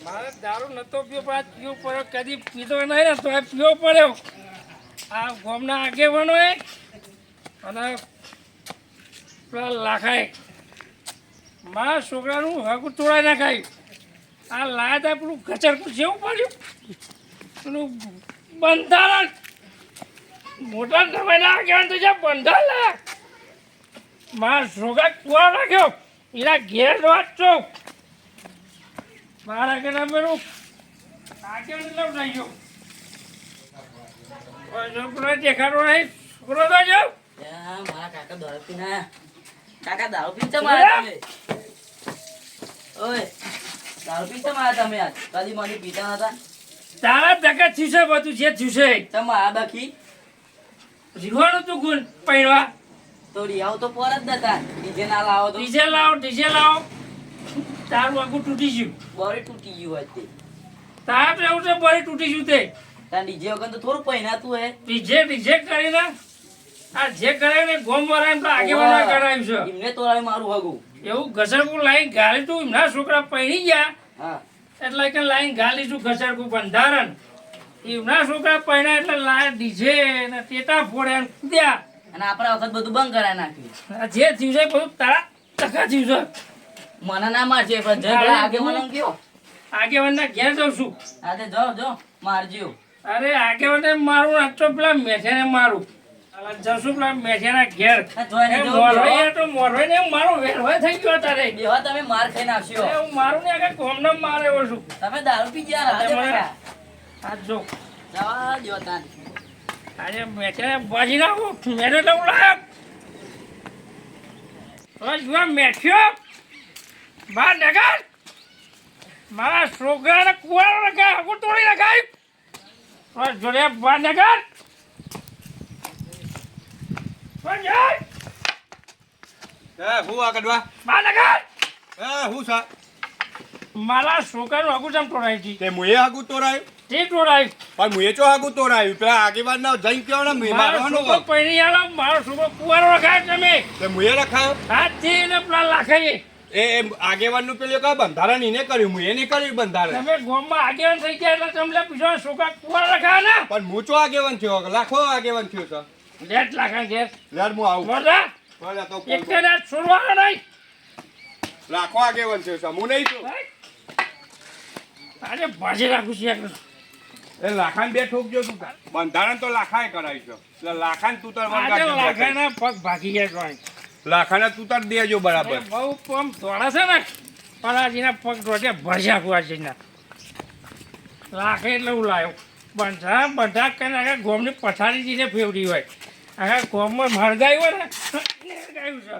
મારે દારૂ નતો પીવો પણ આજ પીવો પડ્યો કદી પીતો નહીં ને તો એ પીવો પડ્યો આ ગામના આગેવાનોએ અને પેલા લાખાએ મારા છોકરાનું હકું તોડાઈ નાખાય આ લાયા તા પેલું ગચરકું જેવું પડ્યું પેલું બંધારણ મોટા સમયના આગેવાન તો જ્યાં બંધારણ લાયા મારા છોકરા કુવા રાખ્યો એના ઘેર વાંચો મારા ઘરના પેલું આગેવાન લઉં થઈ ગયો છોકરો દેખાડો નહીં છોકરો તો જાઓ મારા કાકા દારૂ પીને કાકા દારૂ પીને મારા તમે ઓય દારૂ પીને મારા તમે આજ કદી મને પીતા હતા તારા ધક્કા થયું છે બધું જે થયું છે તમે આ બાકી રીવાનું તું ગુણ પહેરવા તો રિયાવ તો પર જ નતા ડીજે ના લાવો તો ડીજે લાવો તારું આગું તૂટી ગયું બોરી તૂટી ગયું હોય તે તારા તો એવું છે બરી તૂટી ગયું તે તાર ડીજે વગર તો થોડું પહેનાતું હે ડીજે કરીને આ જે કરાયું ને ગોમ વાળા એમ તો આગેવાના કરાયું છે એમને તોડાવી મારું હગું એવું ઘસરકું લાઈન ગાળી તું એમના છોકરા પહેરી ગયા હા એટલે કે લાઈન ગાલી તું ઘસરકું બંધારણ એમના છોકરા પહેર્યા એટલે લાય ડીજે ને ટેટા ફોડ્યા ને કૂદ્યા અને આપણે વખત બધું બંધ કરાવી નાખ્યું આ જે થયું છે બધું તારા ટકા થયું છે મને ના મારશે પણ ઝઘડા આગે મને કયો આગેવાનના ઘેર જઉં છું હા તે જો મારજો અરે આગેવાને મારું નાચો પેલા મેઠાને મારું જશું પેલા મેઠાના ઘેર જોઈને મોરવાઈ તો મોરવાઈ ને મારું વેરવાઈ થઈ ગયો તારે બેવા તમે માર ખાઈને આવશો હું મારું ને આગળ કોમને મારે એવો છું તમે દારૂ પી ગયા હતા આ જો જવા દો તાન આજે મેઠાને બાજી નાખું મેઠો તો ઉડાયો જો મેઠ્યો બાર નગર મારા છોકરાને કુવારો નખાય હકું તોડી નખાય જોડે બાર નગર હું આ કડવા હું સા મારા છોકરાનું હકું ચમ તોડાય છે તે મુએ આગુ તોરાયું તે તોડાય પણ મુએ ચો આગુ તોરાયું પેલા આગેવાન ના જઈ કયો ને મારો મારવાનો છોકરો પહેરી આલો મારો છોકરો કુવારો રખાય તમે તે મુએ રખાયો હાથથી ને પેલા લાખાય એ આગેવાન નું પેલું કા બંધારણ એને કર્યું મુએ નહીં કર્યું બંધારણ તમે ગામમાં આગેવાન થઈ ગયા એટલે તમને બીજો છોકરા કુવારો રખાય ને પણ હું ચો આગેવાન થયો લાખો આગેવાન થયો છે લેટ લાખાય ઘેર લેર હું આવું મોટા ભલે તો એક ને છોડવાનો નહીં લાખો આગેવાન થયો છે હું નહીં છું આજે ભાજી રાખું છું એ લાખાન બે ઠોકજો તું બંધારણ તો લાખાએ કરાવી છે એટલે લાખાન તું તાર આજે લાખાના પગ ભાગી ગયા છે લાખાને તું તાર દેજો બરાબર બહુ પમ દોડા છે ને પરાજીના પગ રોટે ભરજા કુવાજીના લાખે એટલે હું લાવ્યો બંધા કરીને આખા ગોમની પથારીજીને ફેવડી હોય આખા ગોમમાં મરગાઈ હોય ને ગાયું છે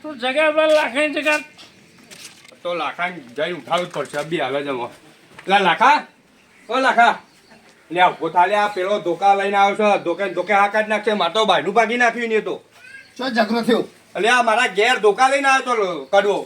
તું જગ્યા પેલા લાખાની જગ્યા તો લાખાન જઈને ઉઠાવવું જ પડશે બી હાલ જમો લા લાખા ઓ લાખા લે ઉભો થાલે આ પેલો ધોકા લઈને આવ્યો છે ધોકે હા કાઢ નાખશે મારે તો ભાઈનું ભાગી નાખ્યું ને તો શું ઝઘડો થયો એટલે આ મારા ઘેર ધોકા લઈને આવ્યો તો કડવો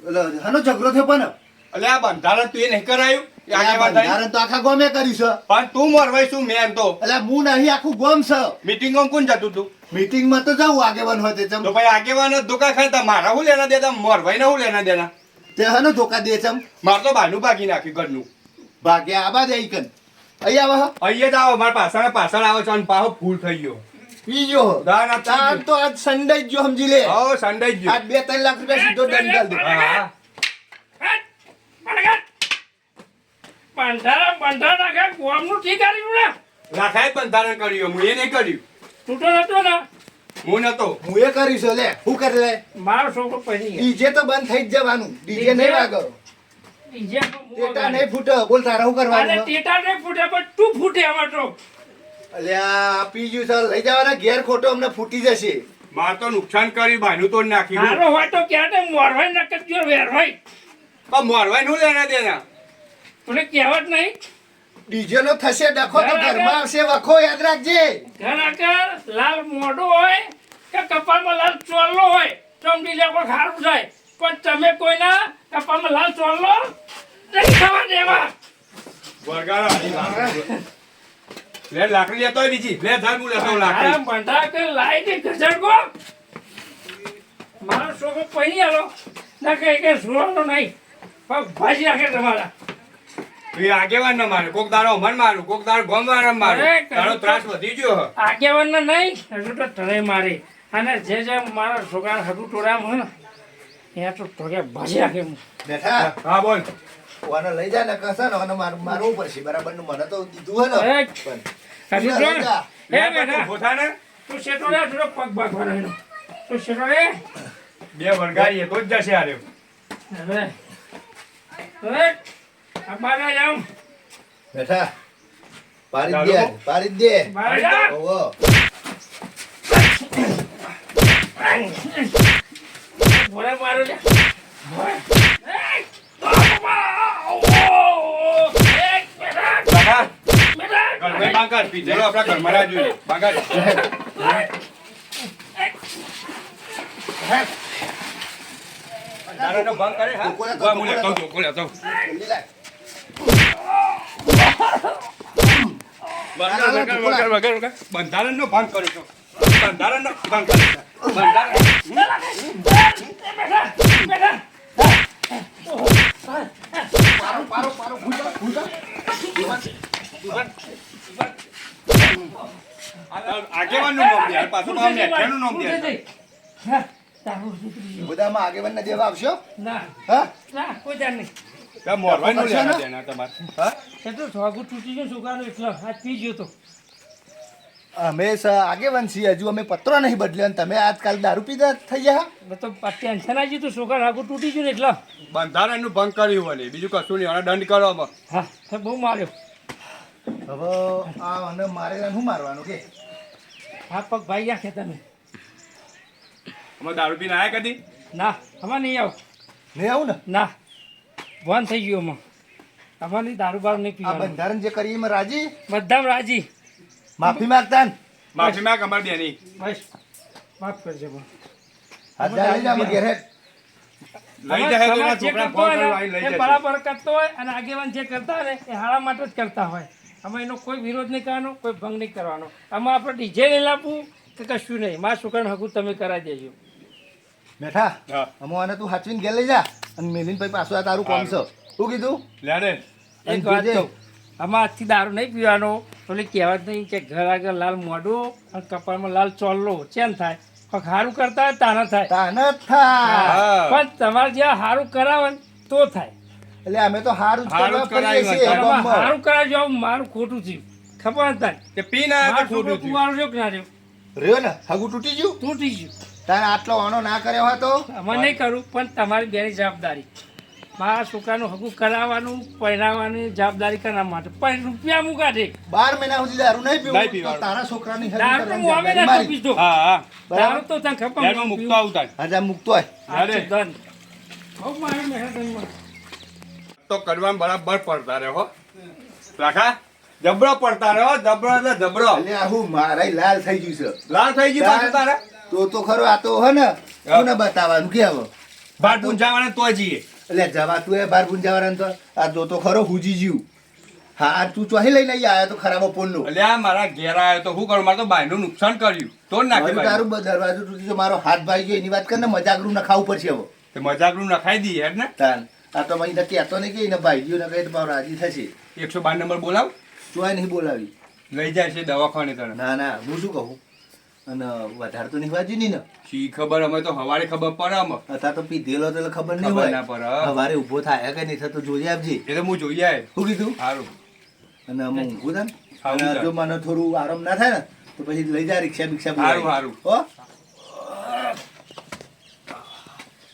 એટલે હાનો ઝઘડો થયો પણ એટલે આ બંધારણ તું એ નહીં કરાયું એ આગેવાન થાય. બંધારણ તો આખા ગામે કર્યું છે પણ તું મોરવાઈ શું મેં તો એટલે હું નહીં આખું ગામ છે મીટિંગમાં કોણ જતું તું મીટિંગમાં તો જાઉં આગેવાન હોય તે ચમ તો ભાઈ આગેવાન જ ધોકા ખાતા મારા શું લેના દેતા મોરવાઈ ને શું લેના દેના તે હાનો ધોકા દે ચમ મારે તો ભાઈનું ભાગી નાખ્યું ઘરનું ભાગ્યા આબા દે કન અહીંયા આવે અહીંયા જ આવો મારા પાછળ આવે છે અને પાછો ફૂલ થઈ ગયો પીજો ના, ના, તાર તો આજ સંડે જ જો સમજી લે હો સંડાઈ જ આજ 2-3 લાખ રૂપિયા સીધો દંડ ગાલ દે હા બંધા નાખે ગોમનું ઠીક આવ્યું ને લાખાએ બંધારણ કર્યું હું એ નહીં કર્યું તું તો નતો ને હું નતો હું એ કરી છે લે હું કરે લે મારો છોકરો પહેરી ગયા ડીજે તો બંધ થઈ જ જવાનું ડીજે નહીં વાગો ડીજે ટેટા નહીં ફૂટે બોલ તારે શું અને કરવાનું ટેટા નહીં ફૂટે પણ તું ફૂટે આમાં તો અલ્યા પીજુ સર લઈ જવાના ઘેર ખોટો અમને ફૂટી જશે મારે તો નુકસાન કરી ભાઈનું તો નાખી મારો હોય તો ક્યાં મોરવાઈ નકર વેરવાઈ પણ મોરવાઈ નું લેના દેના મને કહેવત નહીં ડીજે નો થશે ડખો તો ઘરમાં આવશે વખો યાદ રાખજે ઘર આગળ લાલ મોઢું હોય કે કપાળમાં લાલ ચોલ્લો હોય ચમડી લે કોઈ ખારું થાય પણ તમે કોઈના કપાળમાં લાલ ચોલ્લો નહીં ખાવા દેવા વરગાડો લે લાકડી લેતો હોય બીજી લે ધર હું લેતો લાકડી બંધા કે લાઈ દે ગજરકો મારો છોકરો પહેરી આલો ના કે સુવાનો નહીં પગ ભાજી નાખે તમારા એ આગેવાન ને મારે કોક દાડો મન મારું કોક દાડો ગોમ વાળા મારું અરે, તારો ત્રાસ વધી ગયો હે. આગેવાનને નહીં હજુ તો તને મારે અને જે મારા છોકરા હજુ ટોળામાં હોય ને એ તો ટોળે ભાજી રાખે હું. બેઠા હા બોલ ઓને લઈ જા ને કસા ને ઓને મારવું પડશે બરાબર નું મને તો દીધું હે ને અરે, પણ હજુ લઈ જા. તો એ તું બેટા ઉભો થા ને તું શેઠો રે થોડો પગ ભાગવાનો એનો તું શેઠો રે બે વરગાડીએ તો જ જશે આરે હવે હવે આ બાર જાઉં બેઠા પાડી ચાલો. દે પાડી દે બાર જા ઓવો ભોળે મારો લે ભોળે. એ, બાબા, ઓ, એ, બેટા, કાકા બેટા. ઘરમાં બાંકર પીધેલો આપણા ઘરમાં રાહ જોઈએ બાંકર દાડાનો ભંગ કરે હા ધોકો લેતો, ઉભા, હું ધોકો લેતો લેતો. ધોકો લેતો જલ્દી લાય. વગર બંધારણનો ભંગ કર્યો છો બંધારણનો ભંગ કર્યો છો. બંધારણ પારો પારો પારો ભૂંજા ભૂંજા આગેવાનનું નામ દે પાછું નામ નેઠાનું નામ દે હા, તારું દીકરી છે. બધામાં આગેવાનને દેવા આવશો ના હા ના કોઈ જાણ નહીં ત્યાં મોરવાનું લેવા દેના તમારે હા એ તો થોગું તૂટી ગયું છોકરાનું એટલો હાથ પી ગયો તો અમે આગેવાન છીએ હજુ અમે પત્રો નહીં બદલ્યો અને તમે આજકાલ દારૂ પીધા થઈ ગયા મેં તો ટેન્શન આવી ગયું તું છોકરા હાગું તૂટી ગયું ને એટલો બંધારણનું ભંગ કર્યું હોય બીજું કશું નહીં અને દંડ કરવામાં હા એ બહુ માર્યો હવે આ અને મારે શું મારવાનું કે હા પગ ભાઈ ગયા છે તમે અમે દારૂ પીને આયા કદી ના આમાં નહીં આવો નહીં આવું ને ના બંધ થઈ ગયું આમાં અમારી દારૂ બારૂ નહીં આ પીવાનું બંધારણ જે કરીએ એમાં રાજી બધામાં રાજી માફી માંગતા ને માફી માંગ અમારી બેની બસ માફ કરજો બા. હાથ લઈ જા અમે ઘેર હેડ. લઈ જાય તો અમારે એના જે છોકરા કરતો ફોન હોય કરવા ને, લઈ એ જશે બરાબર કરતો હોય અને આગેવાન જે કરતા હોય ને એ હારા માટે જ કરતા હોય અમે એનો કોઈ વિરોધ નહીં કરવાનો કોઈ ભંગ નહીં કરવાનો આમાં આપણે ડીજે નહીં લાવવું કે કશું નહીં મારા છોકરાને હકું તમે કરાવી દેજો બેઠા હા અમે આને તું હાચવીને ઘેર લઈ જા અને મેલીન પછી પાછું આ તારું કોમ છે શું કીધું લે ને એક વાત કહું આમાં આજથી દારૂ નહીં પીવાનો એટલે કહેવત નહીં કે ઘર આગળ લાલ મોઢું અને કપાળમાં લાલ ચોલ્લો ચેન થાય પણ સારું કરતા હોય તાના થાય તાન જ થાય હા. પણ તમારે જ્યાં સારું કરાવે ને તો થાય એટલે અમે તો હારું જ હારું જ કરવા કરીએ કરાવ્યું છીએ હતું. આમાં ગામમાં. સારું કરાવજો આવું મારું ખોટું થયું ખબર ને તારે કે પી ના મારો તો છોકરો ખોટું થયું કુંવારો રહ્યો કે ના રહ્યો રહ્યો ને હગું તૂટી ગયું તૂટી ગયું તારે આટલો આનો ના કર્યો હોય તો અમે નહીં કરું પણ તમારી બેની જવાબદારી મારા છોકરાનું હગું કરાવવાનું પહેરાવવાની જવાબદારી કરવા માટે પણ રૂપિયા મૂકા દે 12 મહિના સુધી દારૂ નહીં નહીં પીવું તો પીવાનું. તારા છોકરાની હગું દારૂ તો કરવાની હું હવે જવાબદારી ના મારી. પીધો હા હા દારૂ તો તને ખબર લેરમાં મૂકતો આવતા જ. આજે આ મૂકતો હોય અરે. બહુ મારી મહેરબાની તો કરવામાં બરાબર પડતા રહે હો રાખા જબરો પડતા રહે હો જબરો એટલે જબરો એટલે આ હું મારા લાલ થઈ ગયું છે લાલ થઈ ગઈ પાછું તારે તો ખરો આ તો હે ને કોને બતાવવાનું કે હવે ભાત પૂંજાવાને તોય જઈએ એટલે જવા તું એ બાર પૂંજાવાળાને તો આ તો ખરો હુજી જ્યું હા આ તું ચોહી લઈને અહીં આવ્યો તો ખરાબો પોનનું એટલે આ મારા ઘેર આવ્યો તો શું કરું મારે તો બાયનું નુકસાન કર્યું તો જ નાખી મારું તારું દરવાજો તૂટી ગયો મારો હાથ ભાઈ ગયો એની વાત કરીને મજાકરું નખાવું પડશે હવે તે મજાકનું નખાઈ દઈએ હેડ ને તાન આ તો મને કહેતો નહીં કે એને ભાઈ ગયો ને કહે તો મારો રાજી થશે 112 નંબર બોલાવ ચોય નહીં બોલાવી લઈ જાય છે દવાખાને તને ના ના હું શું કહું અને વધારે તો નહીં વાંચ્યું નહીં ને શી ખબર અમે તો હવારે ખબર પડે અમે અત્યારે તો પીધેલો તો ખબર નહીં ખબર ના હોય પડે સવારે ઊભો થાય કે નહીં થતો જોઈ આપજે એ તો હું જોઈએ શું કીધું સારું અને અમે ઊંઘું થાય ને હા, અને ઊંઘ જો મને થોડું આરામ ના થાય ને તો પછી લઈ જા રિક્ષા બિક્ષા હારું, બોલાવી. હારું. હો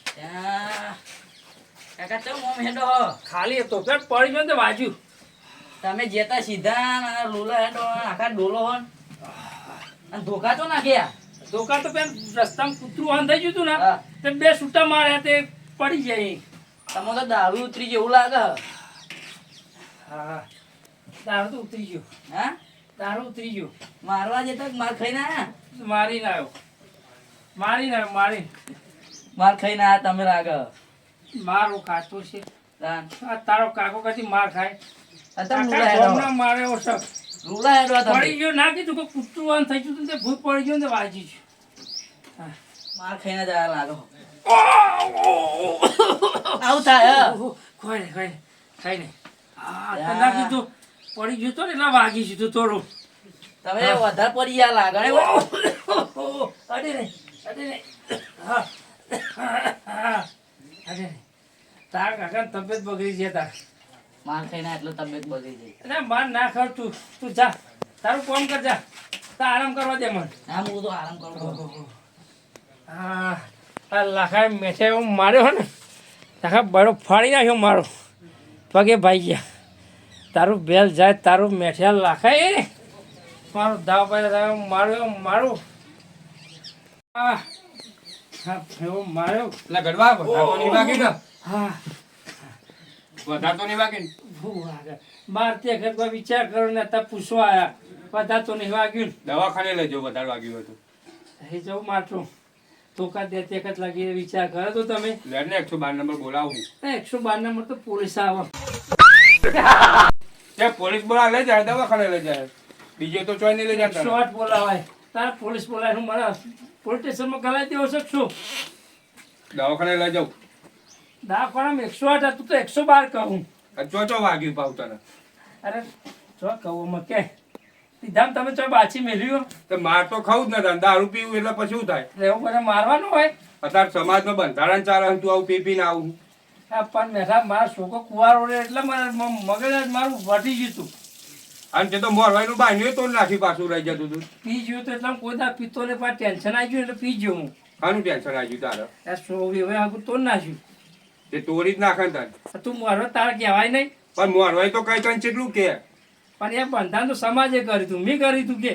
ત્યાં કાકા ચમ ઓમ હેડો હો. ખાલી હતો તો પડી ગયો ને તો વાજ્યું તમે જેતા સીધા ના લોલા હેડો આખા ડોલો હો અને ધોકા તો નાખ્યા ધોકા તો પેલા રસ્તામાં કૂતરું વાન થઈ ગયું હતું ને હા. તે બે છૂટા માર્યા તે પડી જાય તમે તો દારૂ ઉતરી જેવું લાગે હા દારૂ તો ઉતરી ગયો હા દારૂ ઉતરી ગયો મારવા જતા માર ખાઈને આયા મારી ના આવ્યો મારી માર ખાઈને આયા તમે લાગે મારો કાચો છે તાન. આ તારો કાકો કદી માર ખાય આ તમે આખા લુલા હેડો ગામના મારે એવો શક. લુલા હેડો આ પડી તમે ગયો ના કીધું કે કૂતરું વાન થઈ ગયું હતું ને તે ભૂત પડી ગયું ને તે વાજી ગયું માર ખાઈને જવા લાગો આવું થાય હે. ઓહો, ખાઈ નહીં તો ના કીધું પડી ગયું તો ને એટલે વાગી ગયું તું થોડું તમે વધારે પડી ગયા લાગે ને અડે નહીં હા અડે નહીં તાર કાકા તબિયત બગડી છે તાર માર ખાઈને એટલો તબિયત બગડી ગઈ એટલે માર ના ખાવ તું જા તારું કામ કર જા તાર આરામ કરવા દે મને હા હું તો આરામ કરું હા આ લાખા મેઠે હું માર્યો હે ને લાખા બરો ફાડી નાખ્યો મારો પગે ભાઈ ગયા તારું બેલ જાય તારું મેઠિયા લાખાય મારું દાવ ભાઈ મારું હા હા એવો માર્યો એટલે ગડવા બધા તો નહીં વાગી ને હા બધા તો નહીં વાગી ને બહુ આગળ બાર તે ઘર કોઈ વિચાર કરો ને ત્યાં પૂછવા આવ્યા બધા તો નહીં વાગ્યું ને દવાખાને લઈ જાઓ વધારે વાગ્યું હતું એ જવું માટલું તો કા દે તે કત લાગી વિચાર કરો તો તમે લે ને 112 નંબર બોલાવું 112 નંબર તો પોલીસ આવે તે પોલીસ બોલા લઈ જાય દવાખાને લઈ જાય બીજે તો ચોઈ નહીં લઈ જાય શોર્ટ બોલાવાય તાર પોલીસ બોલાય હું મારા પોલીસ સ્ટેશનમાં ગલાઈ દેવો શકશું દવાખાને લઈ જાઉં દવાખાનામાં 108 તું તો 112 કહું ચો વાગ્યું પાવ તને અરે જો કહું કે સીધામ તમે ચો બાછી મેલ્યું તો માર તો ખાવું જ નથી દારૂ પીવું એટલે પછી શું થાય એટલે એવું મને મારવાનું હોય અત્યારે સમાજમાં બંધારણ ચાલે તું આવું પી પીને આવું આ પણ મેઠા મારા છોકરો કુવારો રે એટલે મગજ જ મારું વટી ગયું તું અને તે તો મોરવાઈનું બાંધ્યું તો નાખી પાછું રહી જતું હતું પી ગયું તો એટલે કોઈ દા પીતો ને પાછું ટેન્શન આવી ગયું એટલે પી ગયો હું આનું ટેન્શન આવી ગયું તારે આ સોવી હવે આગળ તો નાખ્યું તે તોડી જ નાખે ને તારે તું મારો તારે કહેવાય નહીં પણ મોરવાઈ તો કઈ કઈ કેટલું કે પણ એ બંધારણ તો સમાજે કર્યું તું મેં કર્યું તું કે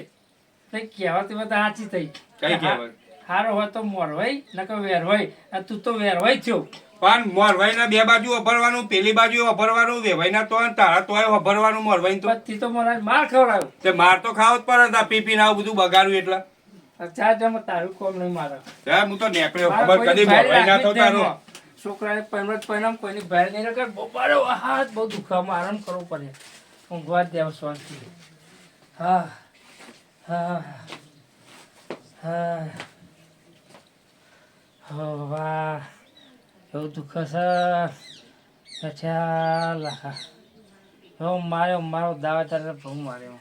કઈ કહેવાતી બધા સાચી થઈ કઈ કહેવાય હારો હોય તો મોરવાઈ નકર વેરવાઈ અને તું તો વેરવાઈ થયો પણ મોરવાઈના બે બાજુ વાપરવાનું પેલી બાજુ વાપરવાનું વેવાઈના તો તારા તોય વાપરવાનું મોરવાઈ તો પછી તો મને માર ખવડાવ્યો તે માર તો ખાવ જ પડે પી પીને આવું બધું બગાડ્યું એટલે ચાર જમ તારું કોમ નહીં મારે હું તો નેકળ્યો ખબર કદી મોરવાઈ ના થતો તારો છોકરાને પરિણામ કોઈની બહાર નહીં રખે બપારો હાથ બહુ દુખાવામાં આરામ કરવો પડે ઊંઘવા જ દેવ શાંતિ હા હા હા હો વાહ એવું દુઃખ છે અચ્છા લાખા મારો દાવા તારે બહુ માર્યો